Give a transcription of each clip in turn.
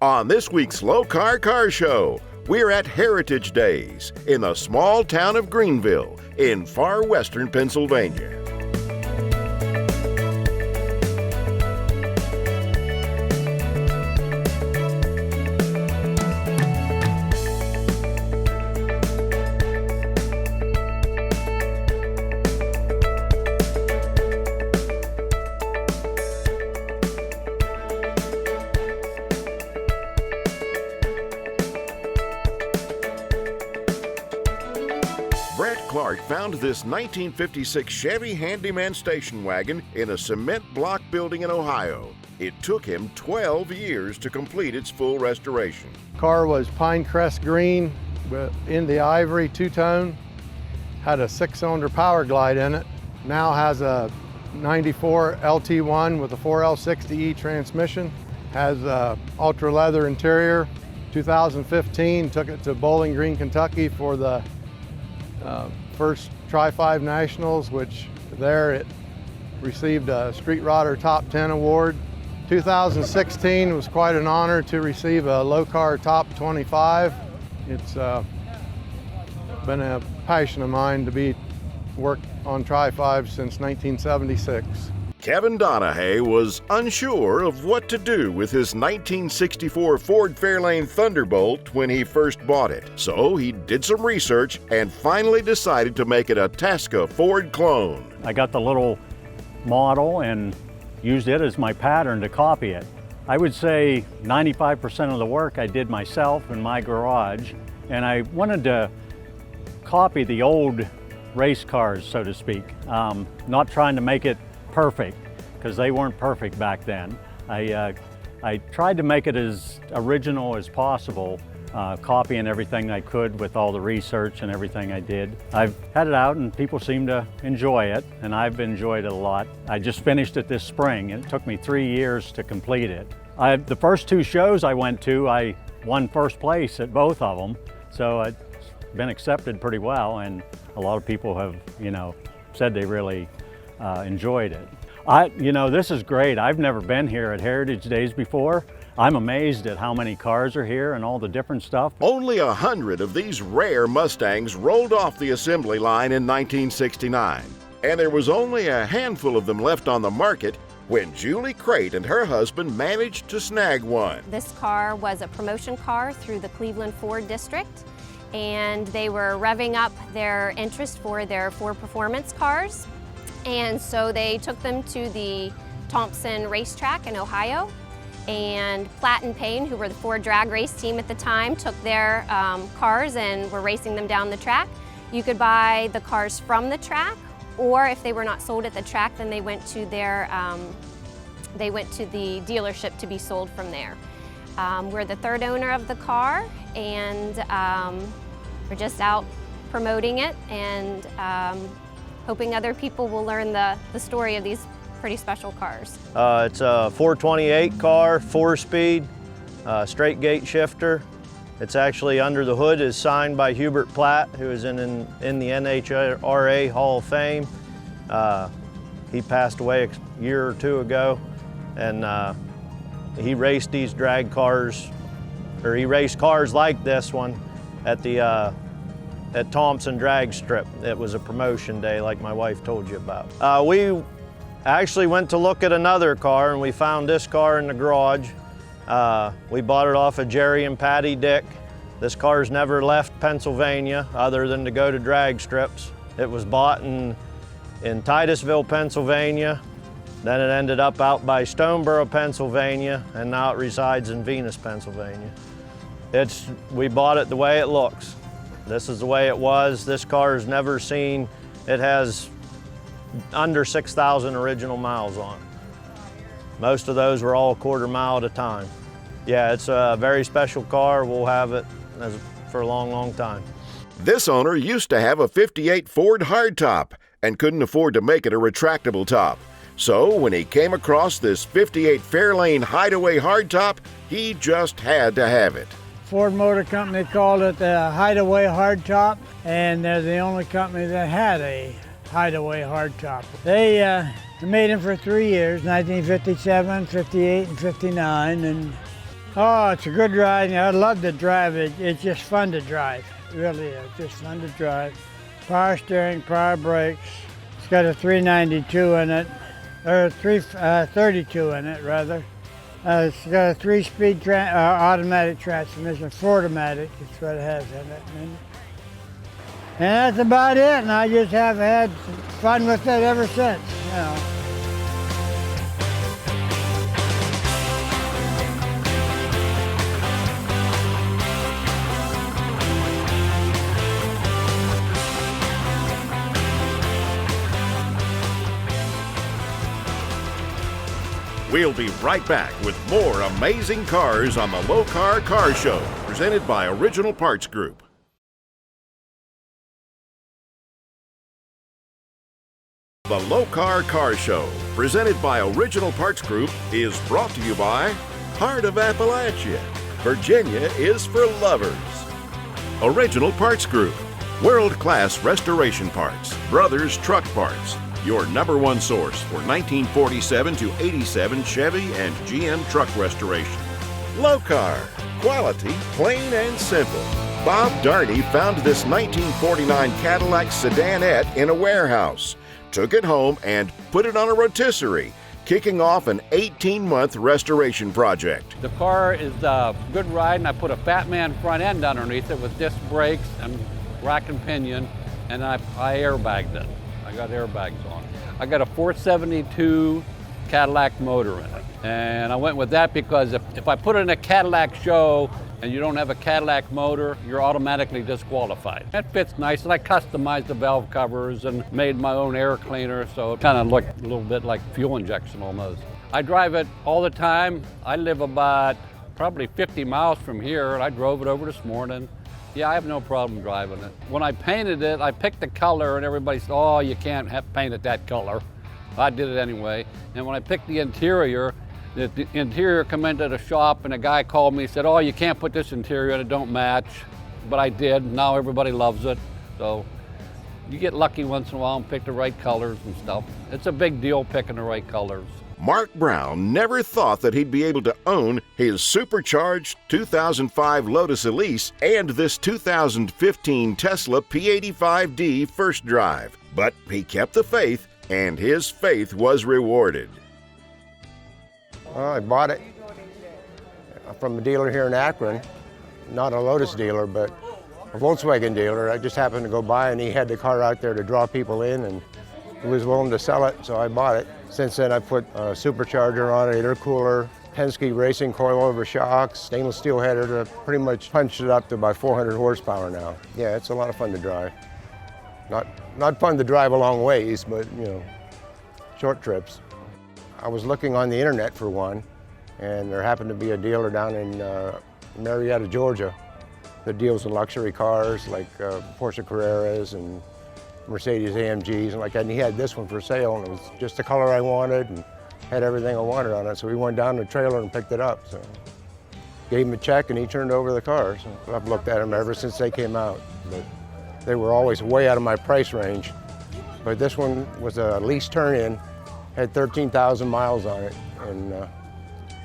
On this week's Lokar Car Show, we're at Heritage Days in the small town of Greenville in far western Pennsylvania. Clark found this 1956 Chevy Handyman station wagon in a cement block building in Ohio. It took him 12 years to complete its full restoration. Car was Pinecrest green in the ivory two-tone, had a 6-cylinder power glide in it, now has a 94 LT1 with a 4L60E transmission, has a ultra leather interior. 2015, took it to Bowling Green, Kentucky for the first Tri-5 Nationals, which there it received a Street Rodder Top 10 award. 2016 was quite an honor to receive a Lokar Top 25. It's been a passion of mine to work on Tri-5 since 1976. Kevin Donahue was unsure of what to do with his 1964 Ford Fairlane Thunderbolt when he first bought it. So he did some research and finally decided to make it a Tasca Ford clone. I got the little model and used it as my pattern to copy it. I would say 95% of the work I did myself in my garage, and I wanted to copy the old race cars, so to speak, not trying to make it perfect, because they weren't perfect back then. I tried to make it as original as possible, copying everything I could with all the research and everything I did. I've had it out and people seem to enjoy it, and I've enjoyed it a lot. I just finished it this spring, and it took me 3 years to complete it. The first 2 shows I went to, I won first place at both of them, so it's been accepted pretty well, and a lot of people have, said they really enjoyed it. This is great. I've never been here at Heritage Days before. I'm amazed at how many cars are here and all the different stuff. Only 100 of these rare Mustangs rolled off the assembly line in 1969, and there was only a handful of them left on the market when Julie Crate and her husband managed to snag one. This car was a promotion car through the Cleveland Ford District, and they were revving up their interest for their Ford Performance cars. And so they took them to the Thompson racetrack in Ohio, and Platt and Payne, who were the Ford drag race team at the time, took their cars and were racing them down the track. You could buy the cars from the track, or if they were not sold at the track, then they went to the dealership to be sold from there. We're the third owner of the car, and we're just out promoting it and hoping other people will learn the story of these pretty special cars. It's a 428 car, 4-speed, straight gate shifter. It's actually under the hood is signed by Hubert Platt, who is in the NHRA Hall of Fame. He passed away a year or 2 ago, and he raced these drag cars, or he raced cars like this one at Thompson Drag Strip. It was a promotion day like my wife told you about. We actually went to look at another car, and we found this car in the garage. We bought it off of Jerry and Patty Dick. This car's never left Pennsylvania other than to go to drag strips. It was bought in Titusville, Pennsylvania. Then it ended up out by Stoneboro, Pennsylvania, and now it resides in Venus, Pennsylvania. We bought it the way it looks. This is the way it was. This car is never seen. It has under 6,000 original miles on it. Most of those were all 1/4 mile at a time. Yeah, it's a very special car. We'll have it for a long, long time. This owner used to have a 58 Ford hardtop and couldn't afford to make it a retractable top. So when he came across this 58 Fairlane Hideaway hardtop, he just had to have it. Ford Motor Company called it the Hideaway Hardtop, and they're the only company that had a Hideaway Hardtop. They made them for 3 years, 1957, 58, and 59, and Oh, it's a good ride. I love to drive it. It's just fun to drive. It really is. Just fun to drive. Power steering, power brakes. It's got a 392 in it, or 32 in it rather. It's got a 3-speed automatic transmission, 4-automatic. That's what it has in it. And that's about it. And I just have had fun with it ever since. You know. We'll be right back with more amazing cars on the Lokar Car Show, presented by Original Parts Group. The Lokar Car Show, presented by Original Parts Group, is brought to you by Heart of Appalachia. Virginia is for lovers. Original Parts Group, world-class restoration parts, Brothers Truck Parts, your #1 source for 1947 to 87 Chevy and GM truck restoration. Lokar, quality, plain and simple. Bob Darney found this 1949 Cadillac Sedanette in a warehouse, took it home and put it on a rotisserie, kicking off an 18-month restoration project. The car is a good ride, and I put a Fat Man front end underneath it with disc brakes and rack and pinion, and I airbagged it. I got airbags on. I got a 472 Cadillac motor in it. And I went with that because if I put it in a Cadillac show and you don't have a Cadillac motor, you're automatically disqualified. It fits nice, and I customized the valve covers and made my own air cleaner, so it kind of looked a little bit like fuel injection almost. I drive it all the time. I live about probably 50 miles from here, and I drove it over this morning. Yeah, I have no problem driving it. When I painted it, I picked the color and everybody said, oh, you can't paint it that color. I did it anyway. And when I picked the interior come into the shop and a guy called me and said, oh, you can't put this interior in, it don't match. But I did, now everybody loves it. So you get lucky once in a while and pick the right colors and stuff. It's a big deal picking the right colors. Mark Brown never thought that he'd be able to own his supercharged 2005 Lotus Elise and this 2015 Tesla P85D first drive. But he kept the faith, and his faith was rewarded. Well, I bought it from a dealer here in Akron, not a Lotus dealer, but a Volkswagen dealer. I just happened to go by, and he had the car out there to draw people in, and he was willing to sell it, so I bought it. Since then, I put a supercharger on it, intercooler, Penske racing coilover shocks, stainless steel header to pretty much punch it up to about 400 horsepower now. Yeah, it's a lot of fun to drive. Not fun to drive a long ways, but you know, short trips. I was looking on the internet for one, and there happened to be a dealer down in Marietta, Georgia, that deals in luxury cars like Porsche Carreras and Mercedes AMGs and like that, and he had this one for sale, and it was just the color I wanted and had everything I wanted on it. So we went down to the trailer and picked it up. So gave him a check and he turned over the car. So I've looked at them ever since they came out, but they were always way out of my price range. But this one was a lease turn-in, had 13,000 miles on it, and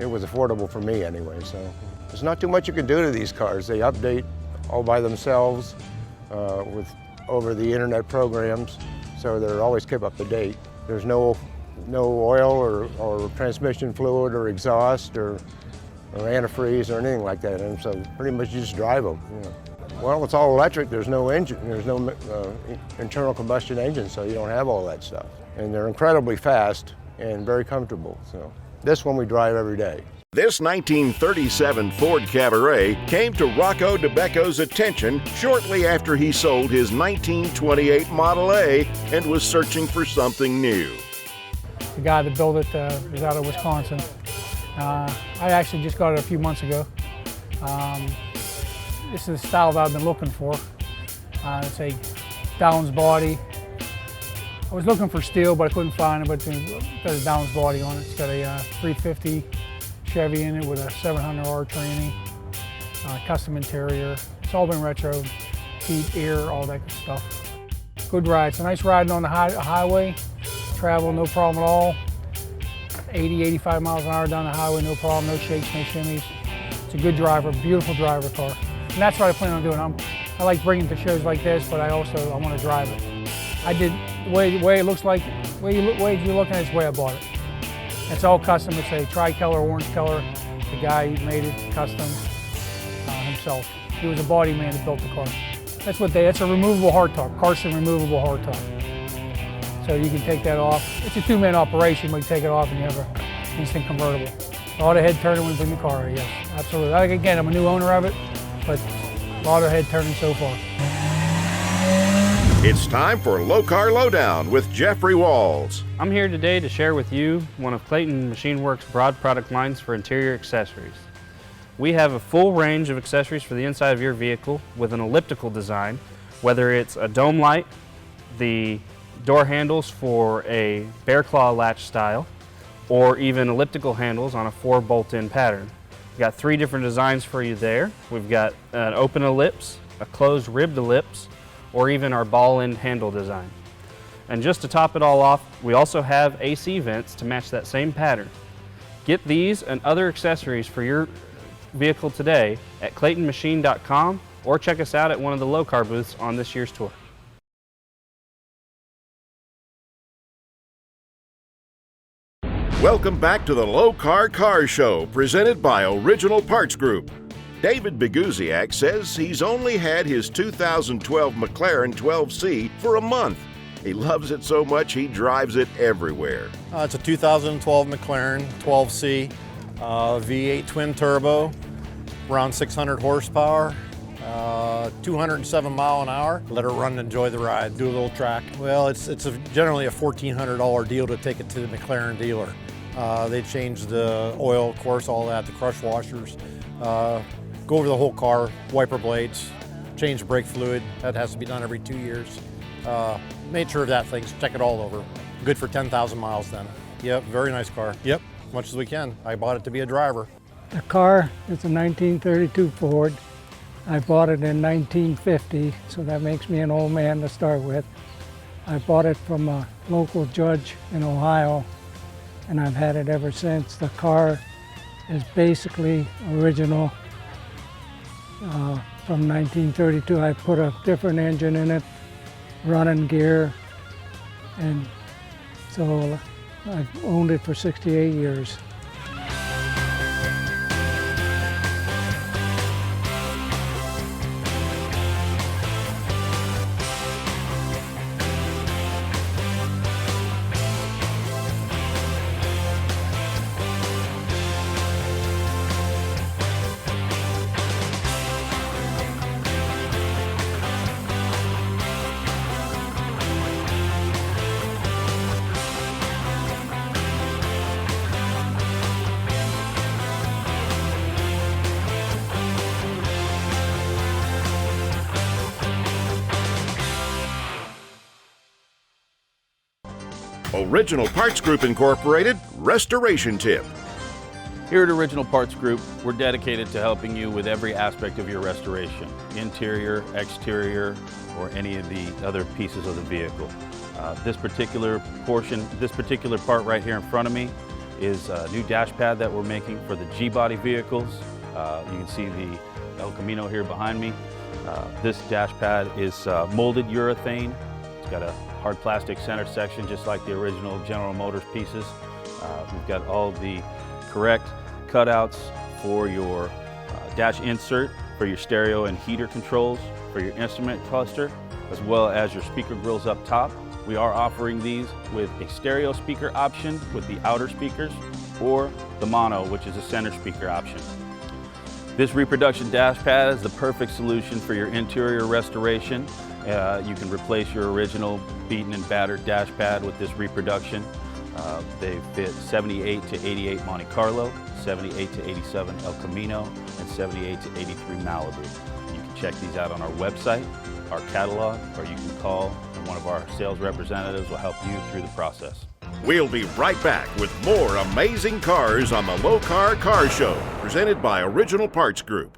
it was affordable for me anyway. So there's not too much you can do to these cars. They update all by themselves with over the internet programs, so they're always kept up to date. There's no oil or transmission fluid or exhaust or antifreeze or anything like that, and so pretty much you just drive them. You know. Well, it's all electric. There's no engine. There's no internal combustion engine, so you don't have all that stuff. And they're incredibly fast and very comfortable. So this one we drive every day. This 1937 Ford Cabaret came to Rocco DeBecco's attention shortly after he sold his 1928 Model A and was searching for something new. The guy that built it is out of Wisconsin. I actually just got it a few months ago. This is the style that I've been looking for. It's a Downs body. I was looking for steel, but I couldn't find it, but there's a Downs body on it. It's got a 350 Chevy in it with a 700R tranny, custom interior. It's all been retro, heat, air, all that good stuff. Good ride. It's a nice riding on the highway. Travel, no problem at all. 80, 85 miles an hour down the highway, no problem. No shakes, no shimmies. a good driver, beautiful driver car. And that's what I plan on doing. I like bringing it to shows like this, but I want to drive it. I did, the way it looks like, the way you're looking at it is the way I bought it. It's all custom. It's a tri-color, orange color. The guy made it custom himself. He was a body man that built the car. It's a removable hardtop, Carson removable hardtop. So you can take that off. It's a two-man operation, but you take it off and you have an instant convertible. A lot of head turning within the car, yes, absolutely. Again, I'm a new owner of it, but a lot of head turning so far. It's time for Lokar Lowdown with Jeffrey Walls. I'm here today to share with you one of Clayton Machine Works' broad product lines for interior accessories. We have a full range of accessories for the inside of your vehicle with an elliptical design, whether it's a dome light, the door handles for a bear claw latch style, or even elliptical handles on a 4 bolt-in pattern. We've got 3 different designs for you there. We've got an open ellipse, a closed ribbed ellipse, or even our ball-end handle design. And just to top it all off, we also have AC vents to match that same pattern. Get these and other accessories for your vehicle today at claytonmachine.com or check us out at one of the Lokar booths on this year's tour. Welcome back to the Lokar Car Show, presented by Original Parts Group. David Beguziak says he's only had his 2012 McLaren 12C for a month. He loves it so much he drives it everywhere. It's a 2012 McLaren 12C, V8 twin turbo, around 600 horsepower, 207 mile an hour. Let her run and enjoy the ride, do a little track. Well, it's generally a $1,400 deal to take it to the McLaren dealer. They change the oil, of course, all that, the crush washers, go over the whole car, wiper blades, change brake fluid. That has to be done every 2 years. Made sure of that thing, check it all over. Good for 10,000 miles then. Yep, very nice car. Yep, as much as we can. I bought it to be a driver. The car is a 1932 Ford. I bought it in 1950, so that makes me an old man to start with. I bought it from a local judge in Ohio, and I've had it ever since. The car is basically original from 1932. I put a different engine in it, running gear, and so I've owned it for 68 years. Original Parts Group Incorporated Restoration Tip. Here at Original Parts Group, we're dedicated to helping you with every aspect of your restoration, interior, exterior, or any of the other pieces of the vehicle. This particular part right here in front of me is a new dash pad that we're making for the G-body vehicles. You can see the El Camino here behind me. This dash pad is molded urethane. It's got a hard plastic center section just like the original General Motors pieces. We've got all the correct cutouts for your dash insert, for your stereo and heater controls, for your instrument cluster, as well as your speaker grills up top. We are offering these with a stereo speaker option with the outer speakers, or the mono, which is a center speaker option. This reproduction dash pad is the perfect solution for your interior restoration. You can replace your original beaten and battered dash pad with this reproduction. They fit 78 to 88 Monte Carlo, 78 to 87 El Camino, and 78 to 83 Malibu. You can check these out on our website, our catalog, or you can call and one of our sales representatives will help you through the process. We'll be right back with more amazing cars on the Lokar Car Show, presented by Original Parts Group.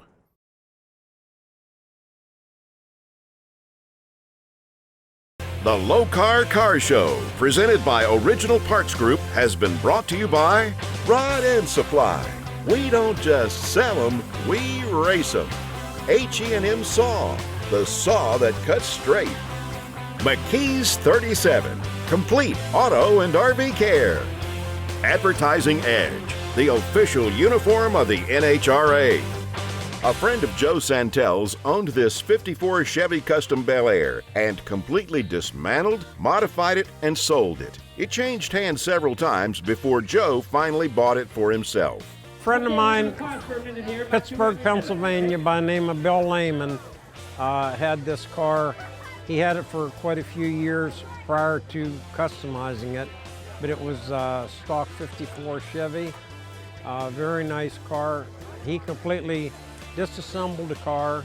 The Lokar Car Show, presented by Original Parts Group, has been brought to you by Rod End Supply. We don't just sell them, we race them. H-E&M Saw, the saw that cuts straight. McKee's 37, complete auto and RV care. Advertising Edge, the official uniform of the NHRA. A friend of Joe Santel's owned this 54 Chevy Custom Bel Air and completely dismantled, modified it, and sold it. It changed hands several times before Joe finally bought it for himself. A friend of mine, Pittsburgh, Pennsylvania, by the name of Bill Lehman, had this car. He had it for quite a few years prior to customizing it, but it was stock 54 Chevy. Very nice car. He completely disassembled the car,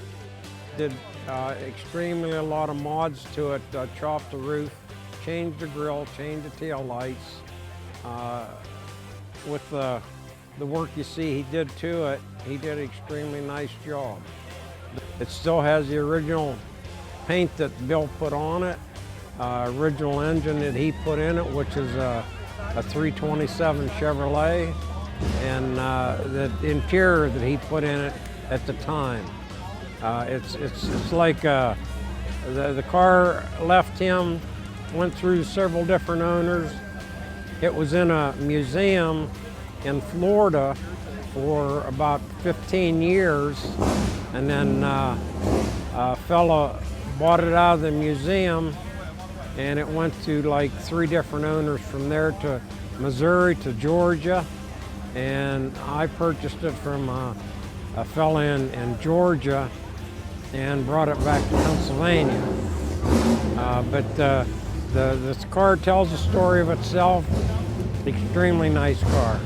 did extremely a lot of mods to it, chopped the roof, changed the grille, changed the tail lights. With the work you see he did to it, he did an extremely nice job. It still has the original paint that Bill put on it, original engine that he put in it, which is a 327 Chevrolet, and the interior that he put in it at the time. It's like the car left him, went through several different owners. It was in a museum in Florida for about 15 years, and then a fella bought it out of the museum, and it went to like 3 different owners from there to Missouri to Georgia, and I purchased it from a fella in Georgia and brought it back to Pennsylvania. But this car tells a story of itself. Extremely nice car.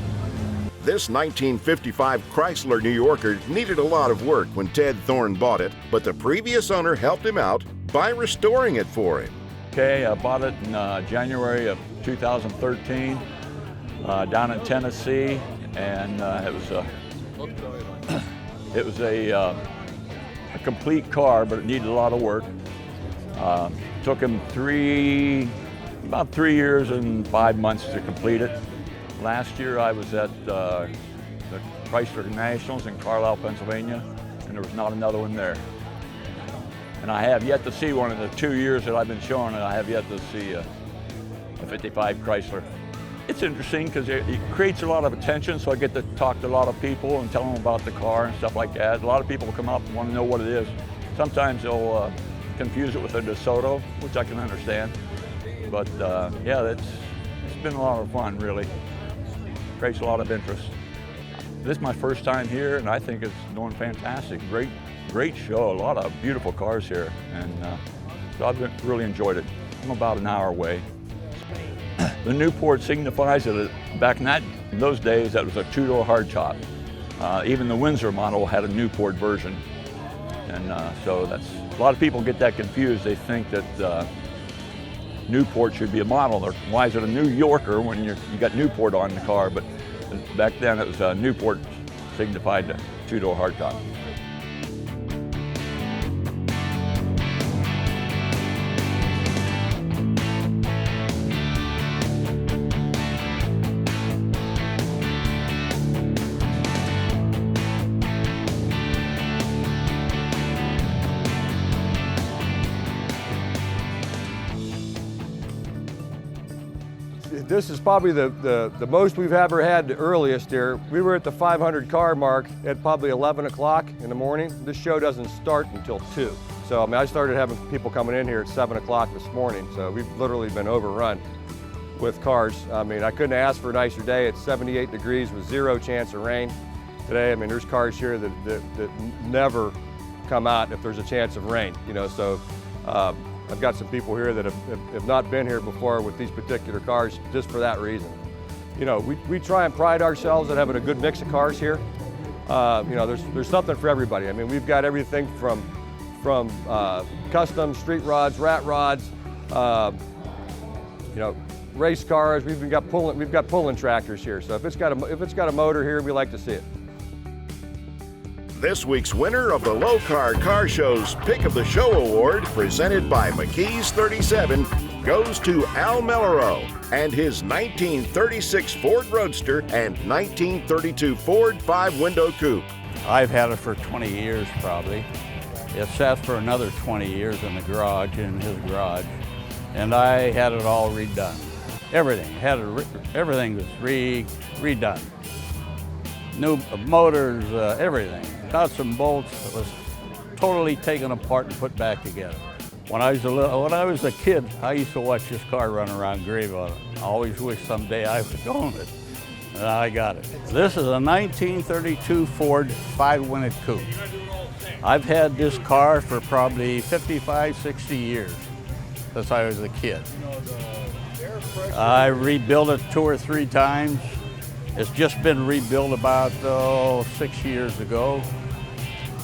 This 1955 Chrysler New Yorker needed a lot of work when Ted Thorne bought it, but the previous owner helped him out by restoring it for him. Okay, I bought it in January of 2013 down in Tennessee, and it was a complete car, but it needed a lot of work. Took him about 3 years and 5 months to complete it. Last year I was at the Chrysler Nationals in Carlisle, Pennsylvania, and there was not another one there. And I have yet to see one in the 2 years that I've been showing it. I have yet to see a 55 Chrysler. It's interesting because it creates a lot of attention, so I get to talk to a lot of people and tell them about the car and stuff like that. A lot of people come up and want to know what it is. Sometimes they'll confuse it with a DeSoto, which I can understand. But yeah, it's been a lot of fun, really. Creates a lot of interest. This is my first time here, and I think it's going fantastic. Great show, a lot of beautiful cars here, and so I've really enjoyed it. I'm about an hour away. The Newport signifies that back in those days, that was a 2-door hardtop. Even the Windsor model had a Newport version, and so a lot of people get that confused. They think that Newport should be a model, or why is it a New Yorker when you got Newport on the car? But back then, it was Newport signified the 2-door hardtop. This is probably the most we've ever had, the earliest here. We were at the 500 car mark at probably 11 o'clock in the morning. This show doesn't start until 2. So I mean, I started having people coming in here at 7 o'clock this morning. So we've literally been overrun with cars. I mean, I couldn't ask for a nicer day. It's 78 degrees with 0 chance of rain today. I mean, there's cars here that never come out if there's a chance of rain, you know, so I've got some people here that have not been here before with these particular cars just for that reason. You know, we try and pride ourselves at having a good mix of cars here. You know, there's something for everybody. I mean, we've got everything from custom street rods, rat rods, you know, race cars. We've got pulling tractors here. So if it's got a motor here, we like to see it. This week's winner of the Lokar Car Show's Pick of the Show Award, presented by McKee's 37, goes to Al Mellero and his 1936 Ford Roadster and 1932 Ford 5-window coupe. I've had it for 20 years probably. It sat for another 20 years in the garage, in his garage, and I had it all redone. Everything, everything was redone. New motors, everything. Nuts and bolts was totally taken apart and put back together. When I was a kid, I used to watch this car run around Greenville. I always wished someday I would own it, and I got it. This is a 1932 Ford 5-window coupe. I've had this car for probably 55, 60 years, since I was a kid. I rebuilt it 2 or 3 times. It's just been rebuilt about 6 years ago.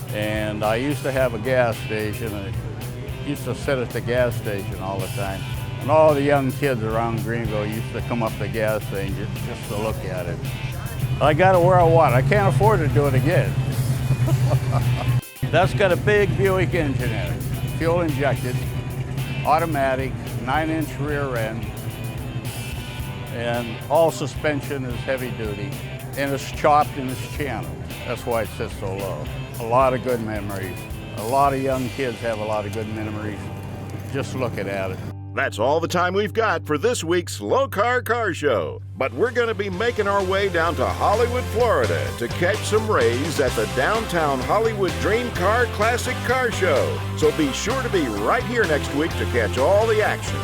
And I used to have a gas station, and I used to sit at the gas station all the time. And all the young kids around Greenville used to come up to the gas station just to look at it. I got it where I want. I can't afford to do it again. That's got a big Buick engine in it, fuel injected, automatic, 9-inch rear end, and all suspension is heavy duty, and it's chopped and it's channeled. That's why it sits so low. A lot of good memories. A lot of young kids have a lot of good memories just looking at it. That's all the time we've got for this week's Lokar Car Show. But we're going to be making our way down to Hollywood, Florida to catch some rays at the Downtown Hollywood Dream Car Classic Car Show. So be sure to be right here next week to catch all the action.